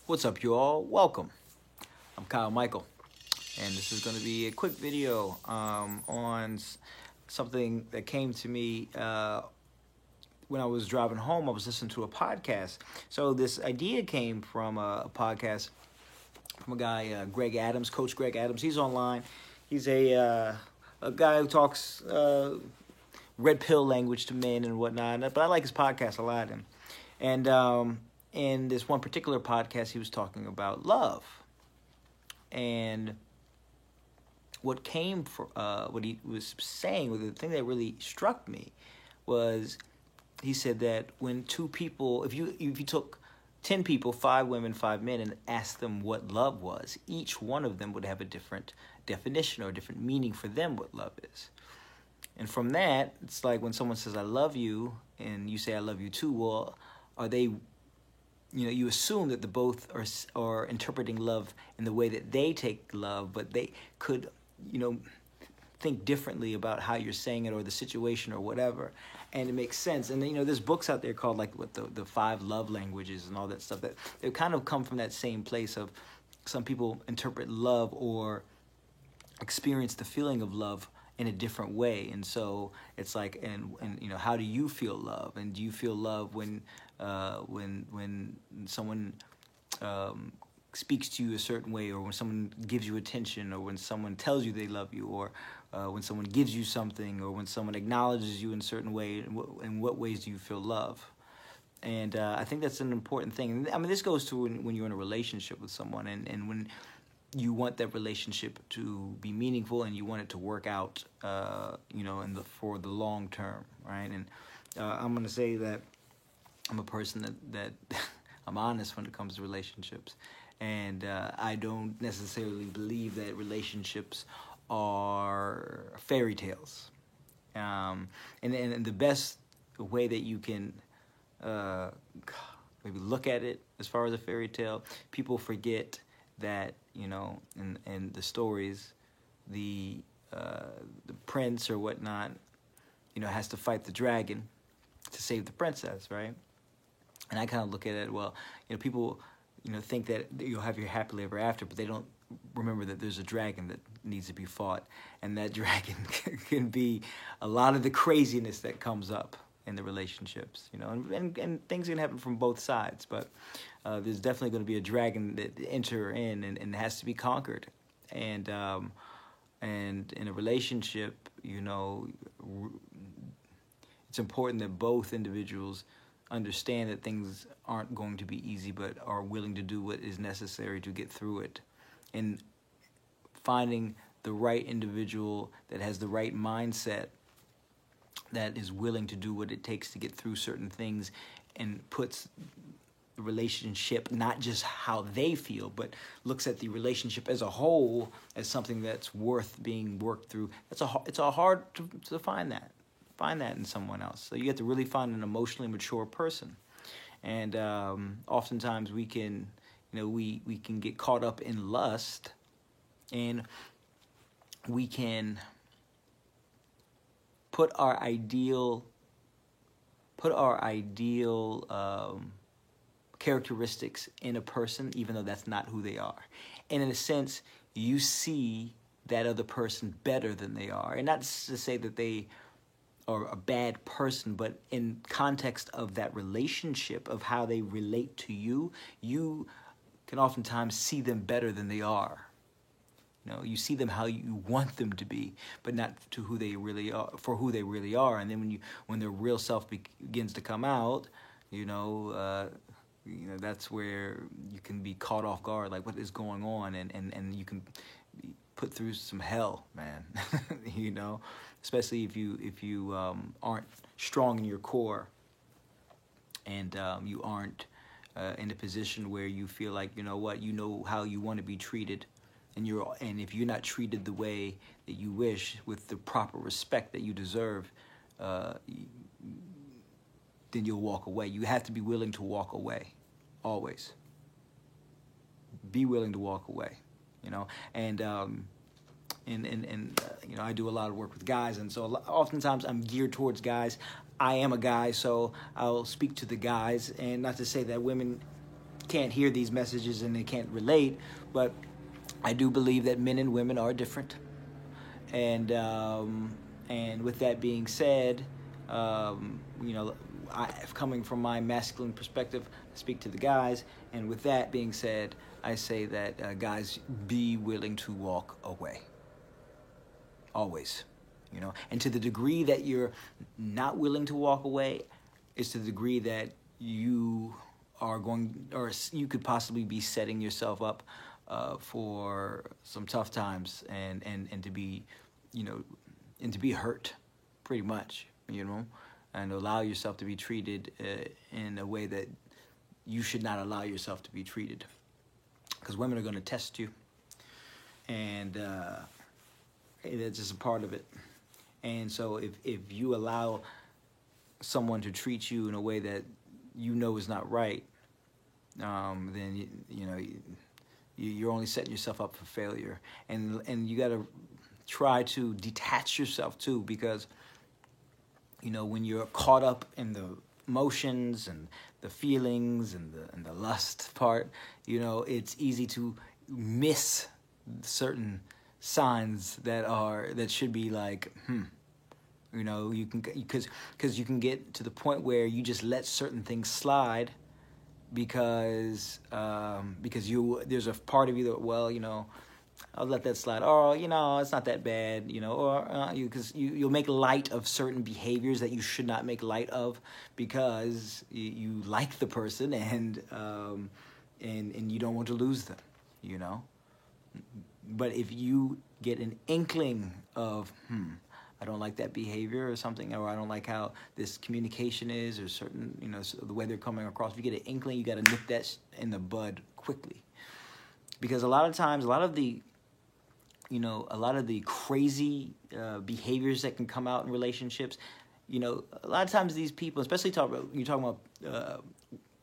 What's up, you all? Welcome. I'm Kyle Michael, and this is going to be a quick video on something that came to me when I was driving home. I was listening to a podcast. So this idea came from a podcast from a guy, Greg Adams, Coach Greg Adams. He's online. He's a guy who talks red pill language to men and whatnot. But I like his podcast a lot. And in this one particular podcast, he was talking about love. And what he was saying, the thing that really struck me was he said that when two people, if you took 10 people, 5 women, 5 men, and asked them what love was, each one of them would have a different definition or a different meaning for them what love is. And from that, it's like when someone says, I love you, and you say, I love you too, well, are they, you assume that the both are interpreting love in the way that they take love, but they could, think differently about how you're saying it or the situation or whatever. And it makes sense. And then, there's books out there called like what the 5 love languages and all that stuff that they kind of come from that same place of some people interpret love or experience the feeling of love in a different way. And so it's like, and how do you feel love? And do you feel love when someone speaks to you a certain way, or when someone gives you attention, or when someone tells you they love you, or when someone gives you something, or when someone acknowledges you in a certain way? In what ways do you feel love? And I think that's an important thing. I mean, this goes to when you're in a relationship with someone, and when you want that relationship to be meaningful and you want it to work out, for the long term, right? And I'm going to say that I'm a person that I'm honest when it comes to relationships. And I don't necessarily believe that relationships are fairy tales. And the best way that you can maybe look at it as far as a fairy tale, people forget that, in the stories, the prince or whatnot, has to fight the dragon to save the princess, right? And I kind of look at it, well, people, think that you'll have your happily ever after, but they don't remember that there's a dragon that needs to be fought. And that dragon can be a lot of the craziness that comes up in the relationships, and things can happen from both sides, but there's definitely going to be a dragon that enter in and has to be conquered. And in a relationship, it's important that both individuals understand that things aren't going to be easy, but are willing to do what is necessary to get through it. And finding the right individual that has the right mindset, that is willing to do what it takes to get through certain things, and puts the relationship, not just how they feel, but looks at the relationship as a whole as something that's worth being worked through. It's hard to find that in someone else. So you have to really find an emotionally mature person. And oftentimes we can, we can get caught up in lust, and we can put our ideal characteristics in a person, even though that's not who they are. And in a sense, you see that other person better than they are. And not to say that they are a bad person, but in context of that relationship, of how they relate to you, you can oftentimes see them better than they are. You see them how you want them to be, but not to who they really are, for who they really are. And then when their real self begins to come out, that's where you can be caught off guard, like what is going on, and you can be put through some hell, man. Especially if you aren't strong in your core, and you aren't in a position where you feel like how you want to be treated. And if you're not treated the way that you wish, with the proper respect that you deserve, then you'll walk away. You have to be willing to walk away, always. Be willing to walk away, And I do a lot of work with guys, and so oftentimes I'm geared towards guys. I am a guy, so I'll speak to the guys, and not to say that women can't hear these messages and they can't relate, but I do believe that men and women are different. And with that being said, coming from my masculine perspective, I speak to the guys. And with that being said, I say that guys, be willing to walk away. Always. And to the degree that you're not willing to walk away is to the degree that you are going, or you could possibly be setting yourself up for some tough times and to be, and to be hurt, pretty much, and allow yourself to be treated in a way that you should not allow yourself to be treated, because women are going to test you, and it's just a part of it. And so if you allow someone to treat you in a way that is not right, then you're only setting yourself up for failure. And you got to try to detach yourself too, because when you're caught up in the emotions and the feelings and the lust part, it's easy to miss certain signs that should be like, you can, because you can get to the point where you just let certain things slide because there's a part of you that, I'll let that slide. Or, it's not that bad, because you'll make light of certain behaviors that you should not make light of, because you like the person and you don't want to lose them, But if you get an inkling of, I don't like that behavior or something, or I don't like how this communication is, or certain, the way they're coming across, if you get an inkling, you got to nip that in the bud quickly. Because a lot of times, a lot of the crazy behaviors that can come out in relationships, a lot of times these people, especially you're talking about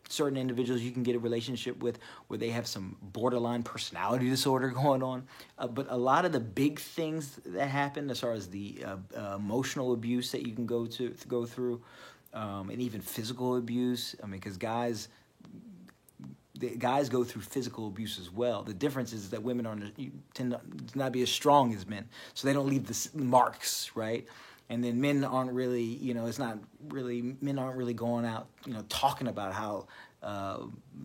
certain individuals you can get a relationship with where they have some borderline personality disorder going on. But a lot of the big things that happen as far as the emotional abuse that you can go through, and even physical abuse. Because guys go through physical abuse as well. The difference is that women tend to not be as strong as men, so they don't leave the marks, right? And then men aren't really, men aren't really going out, talking about how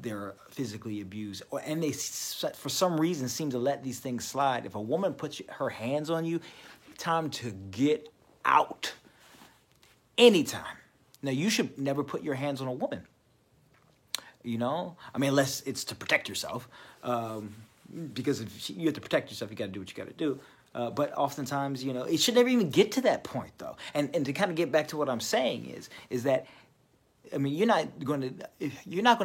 they're physically abused. And they, for some reason, seem to let these things slide. If a woman puts her hands on you, time to get out. Anytime. Now, you should never put your hands on a woman. Unless it's to protect yourself. Because if you have to protect yourself, you got to do what you got to do. But oftentimes, it should never even get to that point, though. And to kind of get back to what I'm saying is that, you're not going to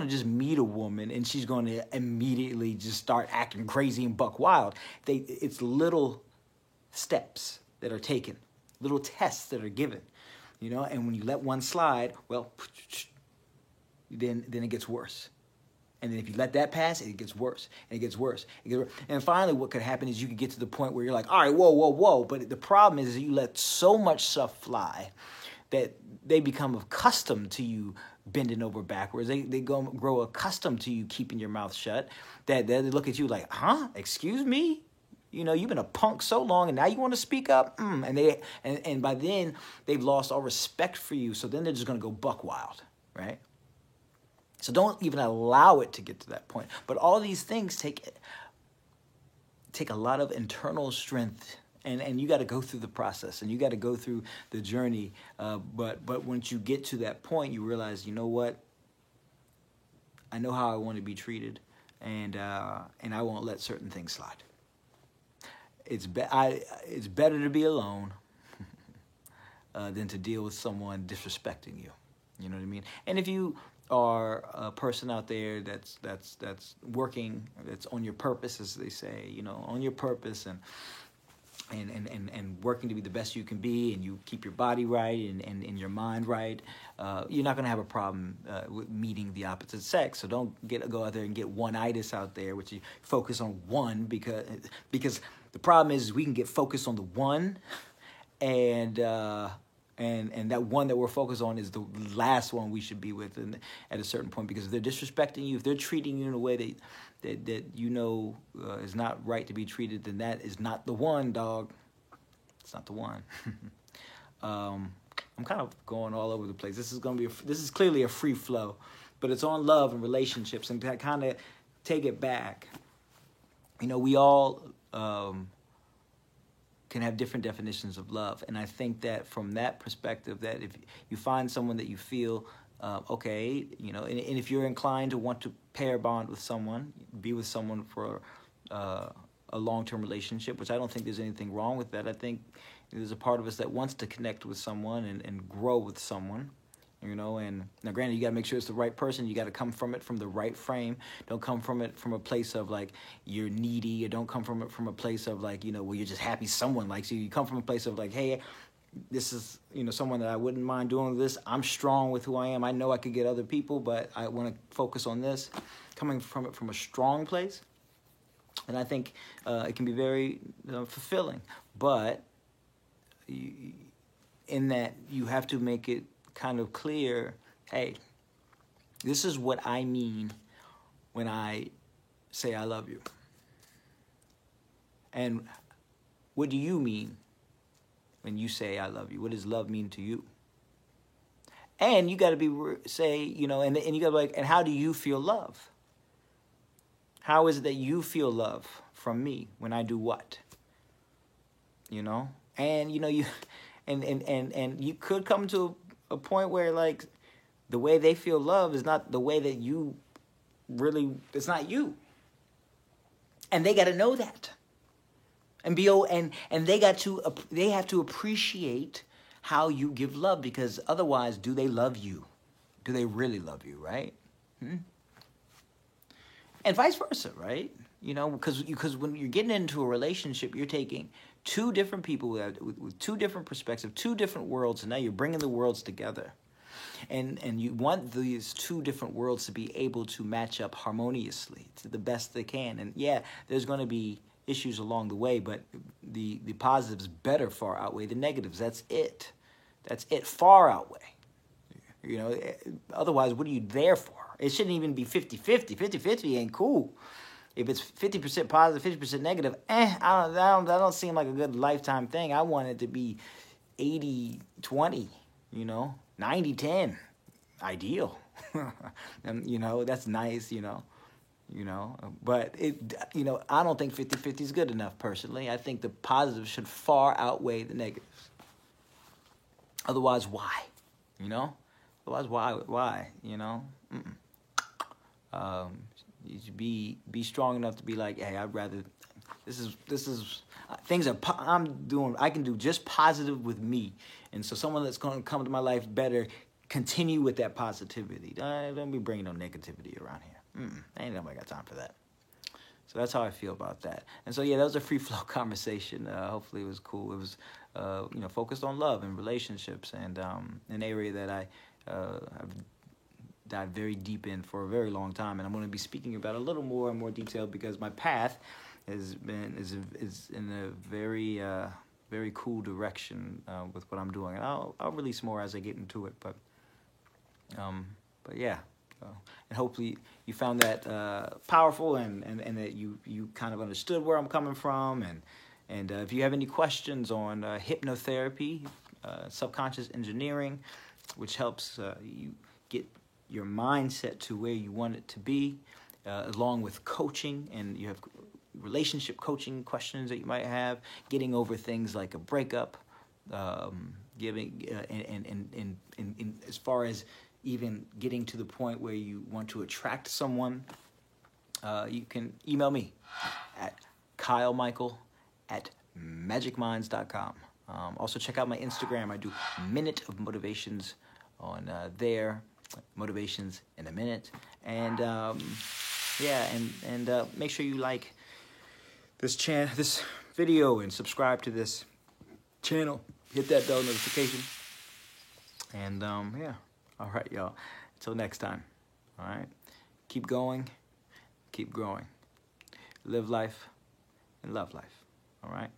just meet a woman and she's going to immediately just start acting crazy and buck wild. It's little steps that are taken, little tests that are given, and when you let one slide, well, then it gets worse. And then if you let that pass, it gets worse, and it gets worse. And finally, what could happen is you could get to the point where you're like, all right, whoa. But the problem is that you let so much stuff fly that they become accustomed to you bending over backwards. They grow accustomed to you keeping your mouth shut, that they look at you like, huh? Excuse me? You've been a punk so long, and now you want to speak up? And by then, they've lost all respect for you, so then they're just going to go buck wild, right? So don't even allow it to get to that point. But all these things take a lot of internal strength, and you got to go through the process, and you got to go through the journey. But once you get to that point, you realize, you know what? I know how I want to be treated, and I won't let certain things slide. It's better to be alone than to deal with someone disrespecting you. You know what I mean? And if you are a person out there that's working, that's on your purpose, as they say, on your purpose, and working to be the best you can be, and you keep your body right and your mind right, you're not going to have a problem with meeting the opposite sex. So don't go out there and get one-itis out there, which you focus on one, because the problem is we can get focused on the one and And that one that we're focused on is the last one we should be with at a certain point, because if they're disrespecting you, if they're treating you in a way that you know is not right to be treated, then that is not the one, dog. It's not the one. I'm kind of going all over the place. This is clearly a free flow, but it's on love and relationships, and to kind of take it back. You know, we all can have different definitions of love, and I think that from that perspective, that if you find someone that you feel okay, you know, and if you're inclined to want to pair bond with someone, be with someone for a long-term relationship, which I don't think there's anything wrong with that. I think there's a part of us that wants to connect with someone and grow with someone, you know. And now, granted, you got to make sure it's the right person. You got to come from it from the right frame. Don't come from it from a place of like you're needy, or don't come from it from a place of like, you know, well, you're just happy someone likes you. You come from a place of like, hey, this is, you know, someone that I wouldn't mind doing this. I'm strong with who I am. I know I could get other people, but I want to focus on this. Coming from it from a strong place, and I think it can be very fulfilling. But in that, you have to make it kind of clear, hey, this is what I mean when I say I love you. And what do you mean when you say I love you? What does love mean to you? And you got to say, you know, and you got to be like, and how do you feel love? How is it that you feel love from me when I do what? You know? And, you know, and you could come to a point where, like, the way they feel love is not the way that you really, it's not you. And they got to know that. And they have to appreciate how you give love, because otherwise, do they love you? Do they really love you, right? And vice versa, right? You know, because when you're getting into a relationship, you're taking two different people with two different perspectives, two different worlds, and now you're bringing the worlds together. And you want these two different worlds to be able to match up harmoniously to the best they can. And yeah, there's going to be issues along the way, but the positives better far outweigh the negatives. That's it. Far outweigh. You know, otherwise, what are you there for? It shouldn't even be 50-50. 50-50 ain't cool. If it's 50% positive, 50% negative, that don't seem like a good lifetime thing. I want it to be 80-20, you know, 90-10, ideal. And, you know, that's nice, you know, but I don't think 50-50 is good enough personally. I think the positives should far outweigh the negatives. Otherwise, why? You know? Otherwise, why? You know? You should be strong enough to be like, hey, I'd rather. This is things I can do just positive with me, and so someone that's going to come to my life better, continue with that positivity. Don't be bringing no negativity around here. Ain't nobody got time for that. So that's how I feel about that. And so yeah, that was a free flow conversation. Hopefully it was cool. It was focused on love and relationships, and an area that I've dived very deep in for a very long time, and I'm going to be speaking about a little more and more detail, because my path is in a very very cool direction with what I'm doing, and I'll release more as I get into it. But yeah, and hopefully you found that powerful, and that you kind of understood where I'm coming from, and if you have any questions on hypnotherapy, subconscious engineering, which helps you get your mindset to where you want it to be, along with coaching, and you have relationship coaching questions that you might have, getting over things like a breakup, giving and as far as even getting to the point where you want to attract someone, you can email me at KyleMichael@magicminds.com. Also check out my Instagram. I do Minute of Motivations on there. Motivations in a minute, and make sure you like this video, and subscribe to this channel. Hit that bell notification, and all right, y'all. Until next time. All right, keep going, keep growing, live life, and love life. All right.